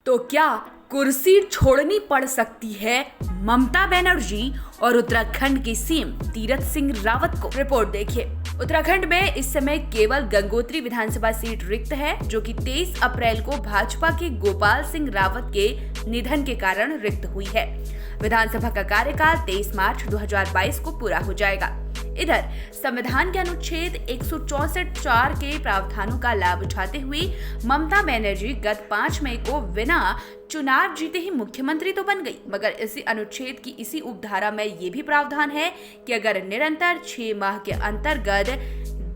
तो क्या कुर्सी छोड़नी पड़ सकती है ममता बनर्जी और उत्तराखंड के सीएम तीरथ सिंह रावत को? रिपोर्ट देखिए। उत्तराखंड में इस समय केवल गंगोत्री विधानसभा सीट रिक्त है, जो कि 23 अप्रैल को भाजपा के गोपाल सिंह रावत के निधन के कारण रिक्त हुई है। विधानसभा का कार्यकाल 23 मार्च 2022 को पूरा हो जाएगा। इधर संविधान के अनुच्छेद 164(4) के प्रावधानों का लाभ उठाते हुए ममता बनर्जी गत 5 मई को बिना चुनाव जीते ही मुख्यमंत्री तो बन गई, मगर इसी अनुच्छेद की इसी उपधारा में ये भी प्रावधान है कि अगर निरंतर 6 माह के अंतर्गत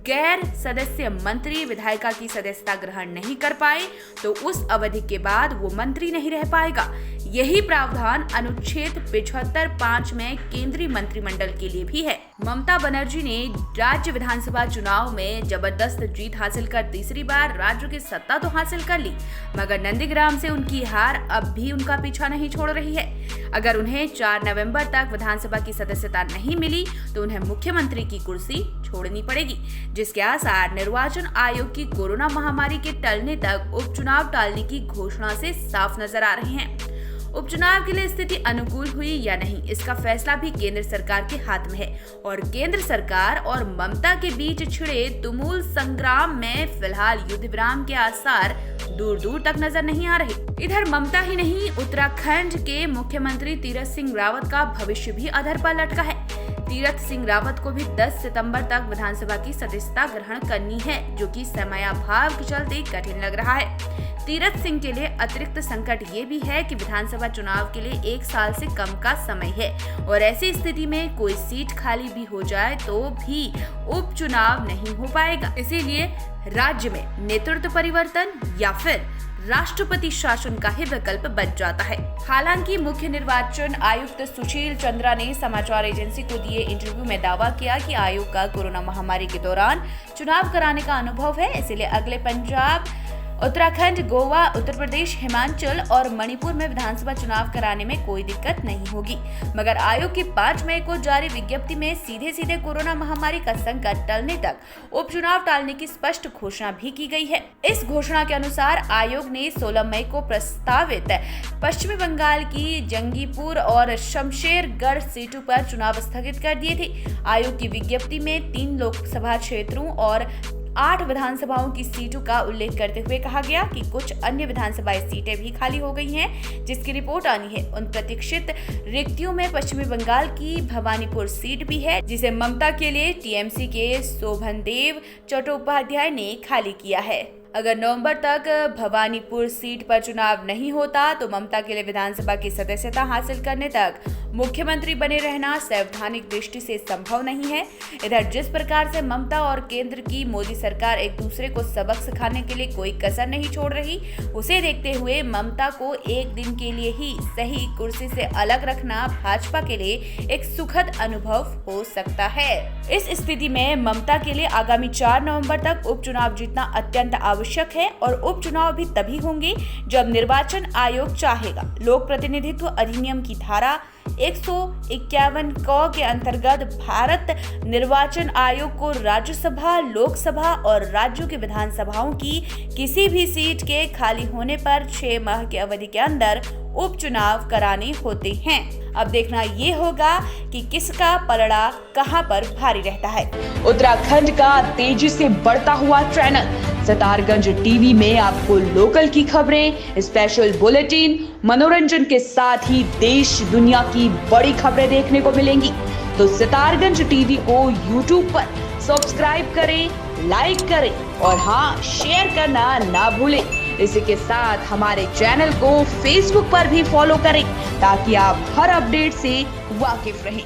गैर सदस्य मंत्री विधायिका की सदस्यता ग्रहण नहीं कर पाए तो उस अवधि के बाद वो मंत्री नहीं रह पाएगा। यही प्रावधान अनुच्छेद 75(5) में केंद्रीय मंत्रिमंडल के लिए भी है। ममता बनर्जी ने राज्य विधानसभा चुनाव में जबरदस्त जीत हासिल कर तीसरी बार राज्य की सत्ता तो हासिल कर ली, मगर नंदीग्राम से उनकी हार अब भी उनका पीछा नहीं छोड़ रही है। अगर उन्हें 4 नवंबर तक विधानसभा की सदस्यता नहीं मिली तो उन्हें मुख्यमंत्री की कुर्सी छोड़नी पड़ेगी, जिसके आसार निर्वाचन आयोग की कोरोना महामारी के टलने तक उपचुनाव टालने की घोषणा से साफ नजर आ रहे हैं। उपचुनाव के लिए स्थिति अनुकूल हुई या नहीं, इसका फैसला भी केंद्र सरकार के हाथ में है और केंद्र सरकार और ममता के बीच छिड़े तुमुल संग्राम में फिलहाल युद्ध विराम के आसार दूर दूर तक नजर नहीं आ रहे। इधर ममता ही नहीं, उत्तराखंड के मुख्यमंत्री तीरथ सिंह रावत का भविष्य भी अधर पर लटका है। तीरथ सिंह रावत को भी 10 सितंबर तक विधानसभा की सदस्यता ग्रहण करनी है, जो कि समयाभाव के चलते कठिन लग रहा है। तीरथ सिंह के लिए अतिरिक्त संकट ये भी है कि विधानसभा चुनाव के लिए 1 साल से कम का समय है और ऐसी स्थिति में कोई सीट खाली भी हो जाए तो भी उपचुनाव नहीं हो पाएगा। इसीलिए राज्य में नेतृत्व परिवर्तन या फिर राष्ट्रपति शासन का ही विकल्प बच जाता है। हालांकि मुख्य निर्वाचन आयुक्त सुशील चंद्रा ने समाचार एजेंसी को दिए इंटरव्यू में दावा किया कि आयोग का कोरोना महामारी के दौरान चुनाव कराने का अनुभव है, इसलिए अगले पंजाब, उत्तराखंड, गोवा, उत्तर प्रदेश, हिमाचल और मणिपुर में विधानसभा चुनाव कराने में कोई दिक्कत नहीं होगी। मगर आयोग की 5 मई को जारी विज्ञप्ति में सीधे कोरोना महामारी का संकट टलने तक उपचुनाव टालने की स्पष्ट घोषणा भी की गई है। इस घोषणा के अनुसार आयोग ने 16 मई को प्रस्तावित पश्चिमी बंगाल की जंगीपुर और शमशेरगढ़ सीटों पर चुनाव स्थगित कर दिए थे। आयोग की विज्ञप्ति में 3 लोकसभा क्षेत्रों और 8 विधानसभाओं की सीटों का उल्लेख करते हुए कहा गया कि कुछ अन्य विधानसभा सीटें भी खाली हो गई हैं, जिसकी रिपोर्ट आनी है। उन प्रतीक्षित रिक्तियों में पश्चिमी बंगाल की भवानीपुर सीट भी है, जिसे ममता के लिए टीएमसी के शोभनदेव चट्टोपाध्याय ने खाली किया है। अगर नवंबर तक भवानीपुर सीट पर चुनाव नहीं होता तो ममता के लिए विधानसभा की सदस्यता हासिल करने तक मुख्यमंत्री बने रहना संवैधानिक दृष्टि से संभव नहीं है। इधर जिस प्रकार से ममता और केंद्र की मोदी सरकार एक दूसरे को सबक सिखाने के लिए कोई कसर नहीं छोड़ रही, उसे देखते हुए ममता को एक दिन के लिए ही सही कुर्सी से अलग रखना भाजपा के लिए एक सुखद अनुभव हो सकता है। इस स्थिति में ममता के लिए आगामी 4 नवंबर तक उपचुनाव जीतना अत्यंत आवश्यक है और उपचुनाव भी तभी होंगे जब निर्वाचन आयोग चाहेगा। लोक प्रतिनिधित्व अधिनियम की धारा 151 क के अंतर्गत भारत निर्वाचन आयोग को राज्यसभा, लोकसभा और राज्यों की विधानसभाओं की किसी भी सीट के खाली होने पर 6 माह की अवधि के अंदर उपचुनाव कराने होते हैं। अब देखना ये होगा कि किसका पलड़ा कहां पर भारी रहता है। उत्तराखंड का तेजी से बढ़ता हुआ चैनल सितारगंज टीवी में आपको लोकल की खबरें, स्पेशल बुलेटिन, मनोरंजन के साथ ही देश दुनिया की बड़ी खबरें देखने को मिलेंगी। तो सितारगंज टीवी को यूट्यूब पर सब्सक्राइब करें, लाइक करें और हाँ, शेयर करना ना भूलें। इसी के साथ हमारे चैनल को फेसबुक पर भी फॉलो करें ताकि आप हर अपडेट से वाकिफ रहें।